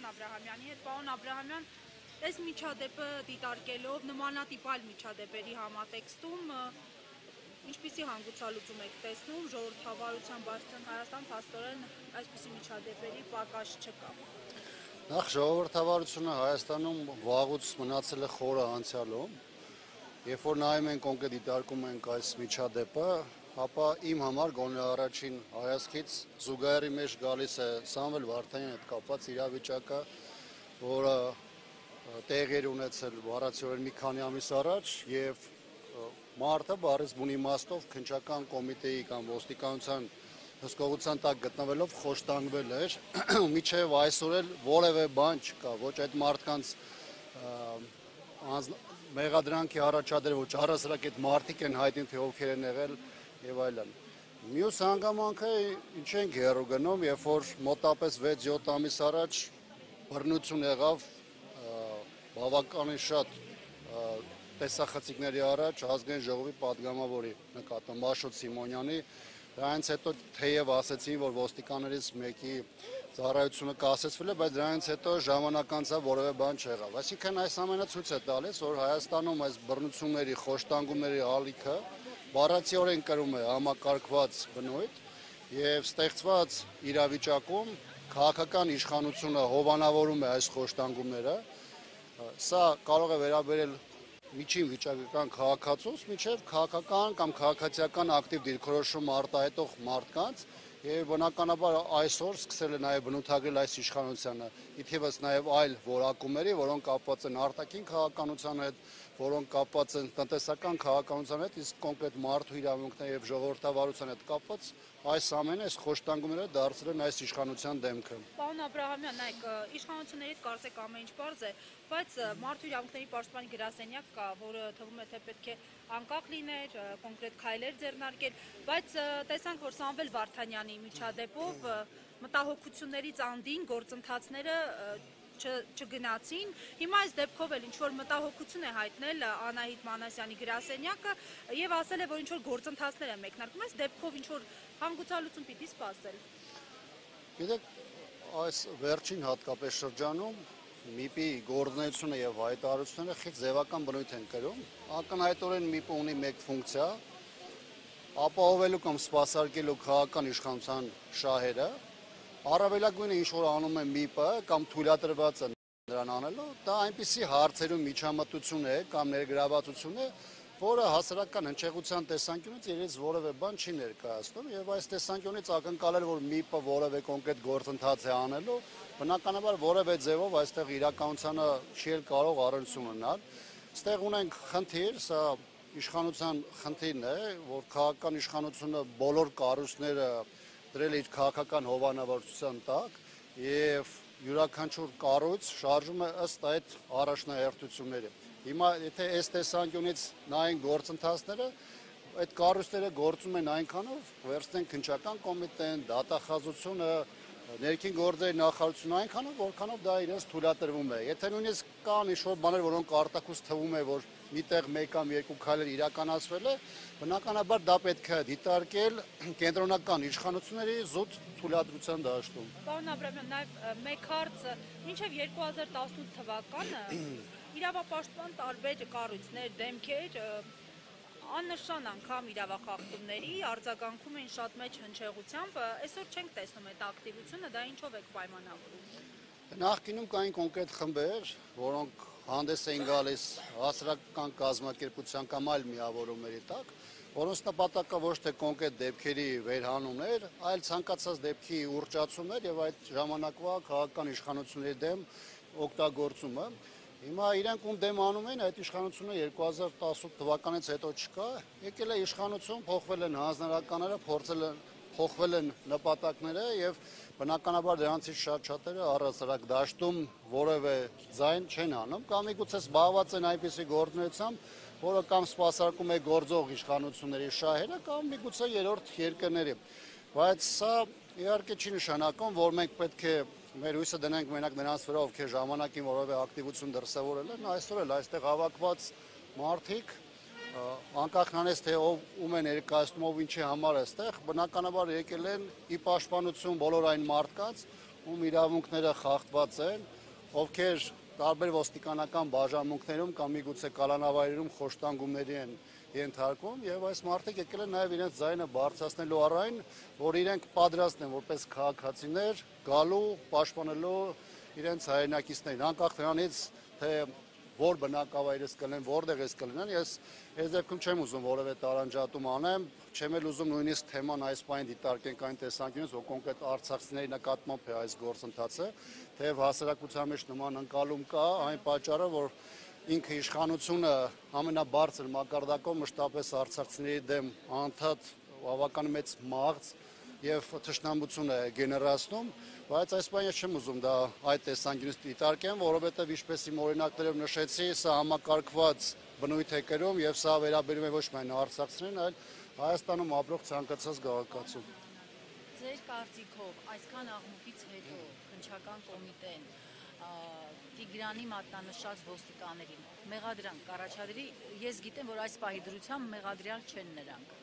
Վարդան Աբրահամյանի հետ։ Պարոն Աբրահամյան, այս միջադեպը դիտարկելով նմանատիպ այլ միջադեպերի համատեքստում ինչպիսի հանգուցալուծում եք տեսնում ժողովրդավարության բարձրացան Հայաստան փաստորեն այսպիսի միջադեպերի պակաս չկա։ Նախ ժողովրդավարությունը Հայաստանում վաղուց մնացել է խորը անցյալում, երբ որ նայում ենք կոնկրետ դիտարկում ենք այս միջադեպը, ապա իմ համար գոնե առաջին հայացքից զուգահեռի մեջ գալիս է Սամվել Վարդանյանի հետ կապված իրավիճակը, որը տեղի էր ունեցել բառացիորեն մի քանի ամիս առաջ եւ մարդը բառից բուն իմաստով քննչական կոմիտեի կամ ոստիկանության հսկողության տակ գտնվելով խոշտանգվել էր, մինչև այսօր էլ որևէ բան չկա, ոչ այդ մարդկանց մեղադրանքի առաջադրել, ոչ առասարակ այդ մարդիկ են հայտնի, թե ովքեր են եղել եւ այլն։ Մյուս հանգամանքը ինչ ենք հեռու գնում, երբ որ մոտապես 6-7 ամիս առաջ բռնություն եղավ բավականին շատ տեսախցիկների առաջ ազգային ժողովի падգամավորի նկատմամբ Աշոտ Սիմոնյանի, դրանից հետո թեև ասեցին, որ ոստիկաններից մեկի ծառայությունը կասեցվել է, բայց դրանից հետո ժամանակ անցավ որևէ բան չեղավ։ Այսինքն այս ամենը ցույց է տալիս, որ Հայաստանում այս բռնությունների, խոշտանգումների ալիքը բառացիորեն կրում է համակարգված բնույթ եւ ստեղծված իրավիճակում քաղաքական իշխանությունը հովանավորում է այս խոշտանգումները։ Սա կարող է վերաբերել միջին վիճակական քաղաքացուց մինչև քաղաքական կամ քաղաքացիական ակտիվ դիրքորոշում արտահայտող մարդկանց եւ բնականաբար այսօր սկսել է նաեւ բնութագրել այս իշխանությանը, իթևս նաեւ այլ որակումների, որոնք կապված են արտաքին քաղաքականության հետ, որոնք կապված են տնտեսական քաղաքականության հետ, իսկ կոնկրետ մարդու իրավունքների եւ ժողովրդավարության հետ կապված այս ամենը, այս խոշտանգումները դարձել են այս իշխանության դեմքը։ Պարոն Աբրահամյան, նայեք, իշխանություններից կարծեք ամեն ինչ պարզ է, բայց մարդու իրավունքների պաշտպանի գրասենյակ կա, որը թվում է թե պետք է անկախ լիներ, կոնկրետ քայլեր ձեռնարկել, բայց տեսանք, որ Սամվել Վարդանյանի միջադեպով մտահոգություններից անդին գործընթացները չգնացին։ Հիմա այս դեպքով էլ ինչ-որ մտահոգություն է հայտնել Անահիտ Մանասյանի գրասենյակը եւ ասել է, որ ինչ-որ գործընթացներ են մեկնարկում, այս դեպքով ինչ-որ հանգուցալուծում պիտի սպասել։ Գիտեք, այս վերջին հատկապես շրջանում ՄԻՊ-ի գործունեությունը եւ հայտարարությունները խիստ ձևական բնույթ են կրում։ Ակնհայտորեն ՄԻՊ-ը ունի մեկ ֆունկցիա՝ ապահովելու կամ սպասարկելու քաղաքական իշխանության շահերը, առավելագույնը ինչ որ անում է ՄԻՊ-ը կամ թույլատրված է նրան անելու, դա այնպիսի հարցերում միջամտություն է կամ ներգրավվածություն է, որը հասարակական հնչեղության տեսանկյունից իրենց որևէ բան չի ներկայացնում եւ այս տեսանկյունից ակնկալել, որ ՄԻՊ-ը որևէ կոնկրետ գործընթաց է անելու, բնականաբար որևէ ձևով այստեղ իրականությանը չի էլ կարող առնչություն ունենալ։ Այստեղ ունենք խնդիր, սա իշխանության խնդիրն է, որ քաղաքական իշխանությունը բոլոր կառույցները դրել իր քաղաքական հովանավորության տակ եւ յուրաքանչյուր կառույց շարժում է ըստ այդ առաջնահերթությունների։ Հիմա եթե այս տեսանկյունից նայենք գործընթացները, այդ կառույցները գործում են այնքանով, վերցնենք քննչական կոմիտեն, դատախազությունը, ներքին գործերի նախարարությունը այնքանով, որքանով դա իրենց թույլատրվում է։ Եթե նույնիսկ կան ինչ-որ բաներ, որոնք արտաքուստ թվում է, որ միտեղ մեկ կամ երկու քայլեր իրականացվել է, բնականաբար դա պետք է դիտարկել կենտրոնական իշխանությունների զուտ թույլատրության դաշտում։ Պարոն Աբրահամյան, նաև մեկ հարց, մինչև 2018 թվականը իրավապաշտպան տարբեր կառույցներ, դեմքեր աննշան անգամ իրավախախտումների արձագանքում են շատ մեծ հնչեղությամբ, այսօր չենք տեսնում այդ ակտիվությունը, դա ինչով եք պայմանավորում։ Նախկինում կային կոնկրետ խմբեր, որոնք հանդես էին գալիս հասարակական կազմակերպության կամ այլ միավորումների տակ, որոնց նպատակը ոչ թե կոնկրետ դեպքերի վերհանումն էր, այլ ցանկացած դեպքի ուռճացումն էր եւ այդ ժամանակվա քաղաքական իշխանությունների դեմ օգտագործումը։ Հիմա իրենք ում դեմ անում են, այդ իշխանությունը 2018 թվականից հետո չկա, եկել է իշխանություն, փոխվել են հանձնարարականները, փոխվել են նպատակները եւ բնականաբար դրանցից շատ-շատերը առհասարակ դաշտում որևէ ձայն չեն անում, կամ միգուցե զբաղված են այնպիսի գործունեությամբ, որը կամ սպասարկում է գործող իշխանությունների շահերը, կամ միգուցե երրորդ երկրների։ Բայց սա իհարկե չի նշանակում, որ մենք պետք է մեր հույսը դնենք մենակ նրանց վրա, ովքեր ժամանակին որևէ ակտիվություն դրսևորել են, այսօր էլ այստեղ հավաքված մարդիկ, անկախ նրանից թե ում է ներկայացնում, ով ինչի համար է այստեղ, բնականաբար եկել են ի պաշտպանություն բոլոր այն մարդկանց, ում իրավունքները խախտված են, ովքեր տարբեր ոստիկանական բաժանմունքներում կամ միգուցե կալանավայրերում խոշտանգումների են ենթարկվում եւ այս մարդիկ եկել են նաեւ իրենց ձայնը բարձրացնելու առայն, որ իրենք պատրաստ են որպես քաղաքացիներ գալու, պաշտպանելու իրենց հայրենակիցներին, անկախ նրանից, թե որ բնակավայրից կլինեն, որտեղ ես կլինեն, ես դեպքում չեմ ուզում որևէ տարանջատում անեմ, չեմ էլ ուզում նույնիսկ թեման այս պայն դիտարկենք այն տեսանկյունից, որ կոնկրետ արցախցիների նկատմամբ է այս գործընթացը, թեև հասարակության մեջ նման ընկալում կա, այն պատճառը, որ ինքը իշխանությունը ամենաբարձր մակարդակով մշտապես արցախցիների դեմ անդադ բավական մեծ մաղձ եւ թշնամություն է գեներացնում, բայց այս բանը չեմ ուզում դա այդ տեսանկյունից դիտարկեմ, որովհետեւ ինչպես իմ օրինակներով նշեցի, սա համակարգված բնույթ է կրում եւ սա վերաբերում է ոչ միայն արցախցիներին, այլ Հայաստանում ապրող ցանկացած քաղաքացու։ Ձեր կարծիքով այսքան աղմուկից հետո քննչական կոմիտեն Տիգրանի մատնանշած ոստիկաններին մեղադրանք կառաջադրի, ես գիտեմ, որ այս պահի դրությամբ մեղադրյալ չեն նրանք։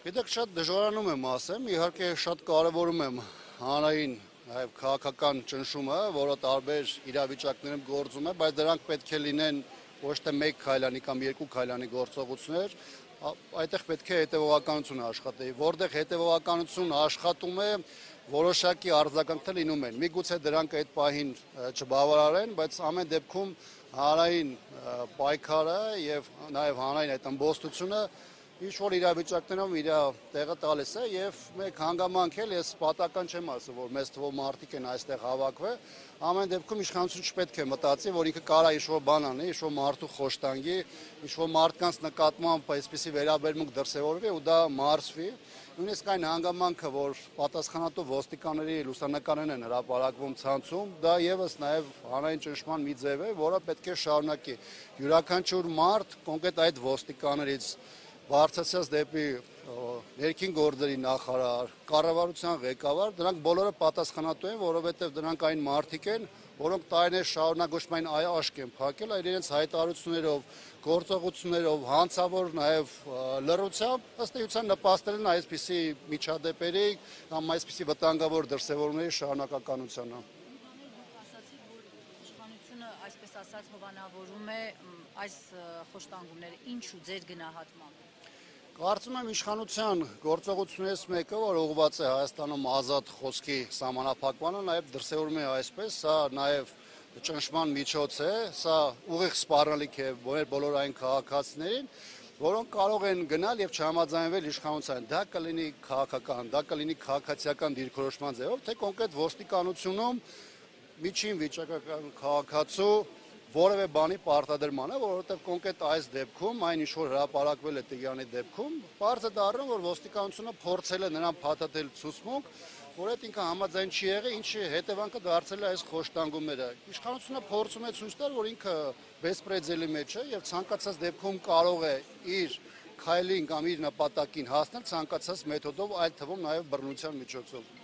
Գիտեք, շատ դժվարանում եմ ասեմ, իհարկե շատ կարևորում եմ հանրային հայ քաղաքական ճնշումը, որը տարբեր իրավիճակներում գործում է, բայց դրանք պետք է լինեն ոչ թե մեկ քայլանի կամ երկու քայլանի գործողություններ, այդտեղ պետք է հետևողականություն աշխատի, որտեղ հետևողականություն աշխատում է, որոշակի արձագանքներ լինում են։ Միգուցե դրանք այդ պահին չբավարարեն, բայց ամեն դեպքում հանրային պայքարը եւ նաեւ հանրային այդ ըմբոստությունը ինչ-որ իրավիճակներում իր տեղը տալիս է եւ մեկ հանգամանք էլ ես պատական չեմ ասում, որ մեծ թվով մարդիկ են այստեղ հավաքվել, ամեն դեպքում իշխանությունը չպետք է մտածի, որ ինքը կարա ինչ-որ բան անի, ինչ-որ մարդու խոշտանգի, ինչ-որ մարդկանց նկատմամբ այսպիսի վերաբերմունք դրսևորվի ու դա մարսվի, նույնիսկ այն հանգամանքը, որ պատասխանատու ոստիկանների լուսանկարներն են հրապարակվում ցանցում, դա եւս նաեւ հանրային ճնշման մի ձև է, որը պետք է շարունակի։ Յուրաքանչյուր մարդ կոնկրետ այդ ոստիկաններից բարձրացած դեպի ներքին գործերի նախարար, կառավարության ղեկավար, դրանք բոլորը պատասխանատու են, որովհետև դրանք այն մարդիկ են, որոնք տարիներ շարունակ ոչ միայն աշկ են փակել, այլ իրենց հայտարարություններով, գործողություններով, հանցավոր նաև լռությամբ ըստ էության նպաստել են այսպիսի միջադեպերի կամ այսպիսի վտանգավոր դրսևորումների շարունակականությանը։ Ասացիք, որ իշխանությունը, այսպես ասած, հովանավորում է այս խոշտանգումները, ինչու ձեր գնահատմամբ։ Կարծում եմ իշխանության գործողություններից մեկը, որ ուղղված է Հայաստանում ազատ խոսքի սահմանափակմանը, նաև դրսևորում է այսպես, սա նաև ճնշման միջոց է, սա ուղիղ սպառնալիք է բոլոր այն քաղաքացիներին, որոնք կարող են գնալ եւ չհամաձայնվել իշխանության։ Դա կլինի քաղաքական, դա կլինի քաղաքացիական դիրքորոշման ձևով, թե կոնկրետ ոստիկանությունում միջին վիճակական քաղաքացու որևէ բանի պարտադրմանը, որովհետև կոնկրետ այս դեպքում, այն ինչ որ հրապարակվել է Տիգրանի դեպքում, բարձ է դառնում, որ ոստիկանությունը փորձել է նրան փաթաթել ցուցմունք, որ այդ ինքը համաձայն չի եղել, ինչի հետևանքը դարձել է այս խոշտանգումները։ Իշխանությունը փորձում է ցույց տալ, որ ինքը բեսպրեդելի մեջ է եւ ցանկացած դեպքում կարող է իր քայլին կամ իր նպատակին հասնել ցանկացած մեթոդով, այլ թվում նաեւ բռնության միջոցով։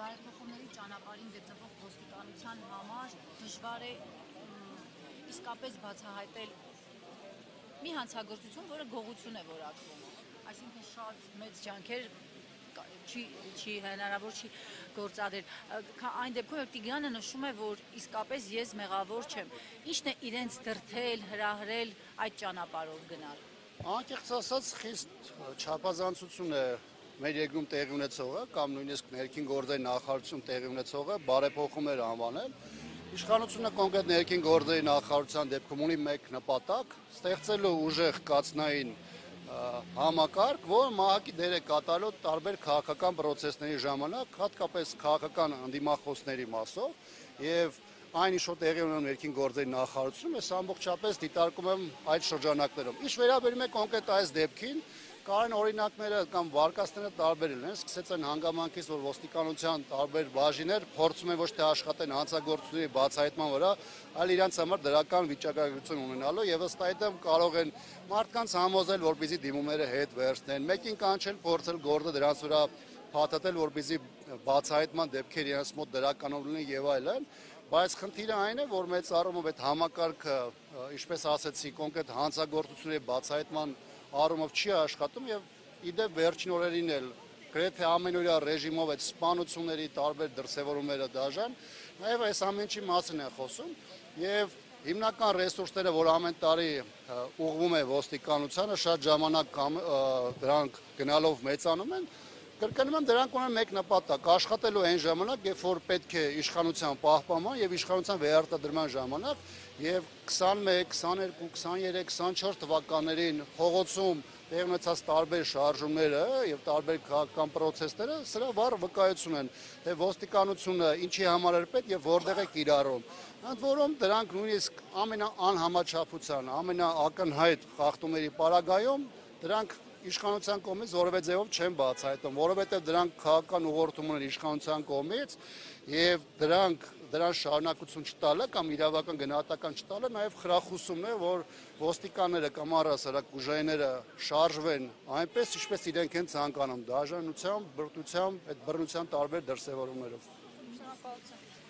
Բարեփոխումների ճանապարհին գտնվող ոստիկանության համար դժվար է իսկապես բացահայտել մի հանցագործություն, որը գողություն է որակվում։ Այսինքն շատ մեծ ջանքեր չի հնարավոր չի գործադրել։ Այն դեպքում, որ Տիգրանը նշում է, որ իսկապես ես մեղավոր չեմ։ Ինչն է իրենց դրդել, հրահրել այդ ճանապարհով գնալ։ Անկեղծ ասած, խիստ չափազանցություն է մեր երկրում տեղի ունեցողը կամ նույնիսկ ներքին գործերի նախարարություն տեղի ունեցողը բարեփոխումներ անվանել։ Իշխանությունը կոնկրետ ներքին գործերի նախարարության դեպքում ունի մեկ նպատակ՝ ստեղծելու ուժեղ կաթնային համակարգ, որ մահակի դեր է կատարելու տարբեր քաղաքական process-ների ժամանակ, հատկապես քաղաքական անդիմախոսների մասով եւ այն ինչ որ տեղի ունենում ներքին գործերի նախարարությունում, ես ամբողջապես դիտարկում եմ այդ շրջանակներում։ Ինչ վերաբերում է կոնկրետ այս դեպքին, Կարեն օրինակները կամ վարկածները տարբեր են, սկսեց այն հանգամանքից, որ ոստիկանության տարբեր բաժիններ փորձում են ոչ թե աշխատեն հանցագործությունների բացահայտման վրա, այլ իրենց համար դրական վիճակագրություն ունենալու եւ ըստ այդմ կարող են մարդկանց համոզել, որպեսզի դիմումները հետ վերցնեն, մեկին կանչել, փորձել գործը դրանց վրա փաթաթել, որպեսզի բացահայտման դեպքեր իրենց մոտ դրականով լինեն եւ այլն, բայց խնդիրը այն է, որ մեծ առումով այդ համակարգը, ինչպես ասեցի, կոնկրետ հանցագործությունների բացահայտման առումով չի աշխատում եւ իդեպ վերջին օրերին էլ գրեթե ամենօրյա ռեժիմով այդ սպանությունների տարբեր դրսևորումները դաժան, նաև այս ամեն ինչի մասին են խոսում եւ հիմնական ռեսուրսները, որ ամեն տարի ուղղվում է ոստիկանությանը, շատ ժամանակ դրանք գնալով մեծանում են, կրկնում եմ, դրանք ունեն մեկ նպատակ՝ աշխատելու այն ժամանակ, երբ որ պետք է իշխանության պահպանման եւ իշխանության վերարտադրման ժամանակ եւ 21, 22, 23, 24 թվականներին փողոցում տեղի ունեցած տարբեր շարժումները եւ տարբեր քաղաքական process-ները սրա վառ վկայություն են, թե ոստիկանությունը ինչի համար էր պետք եւ որտեղ է կիրառում։ Ընդ որում դրանք նույնիսկ ամենաանհամաչափության, ամենաակնհայտ խախտումների պարագայում դրանք իշխանության կողմից որևէ ձևով չեն բացահայտում, որովհետև դրանք քաղաքական ուղղորդում ունեն իշխանության կողմից եւ դրան շարունակություն չտալը կամ իրավական գնահատական չտալը նաեւ խրախուսումն է, որ ոստիկանները կամ առհասարակ ուժայինները շարժվեն այնպես, ինչպես իրենք են ցանկանում, դաժանությամբ, բրտությամբ, այդ բռնության տարբեր դրսևորումներով։ Շնորհակալություն։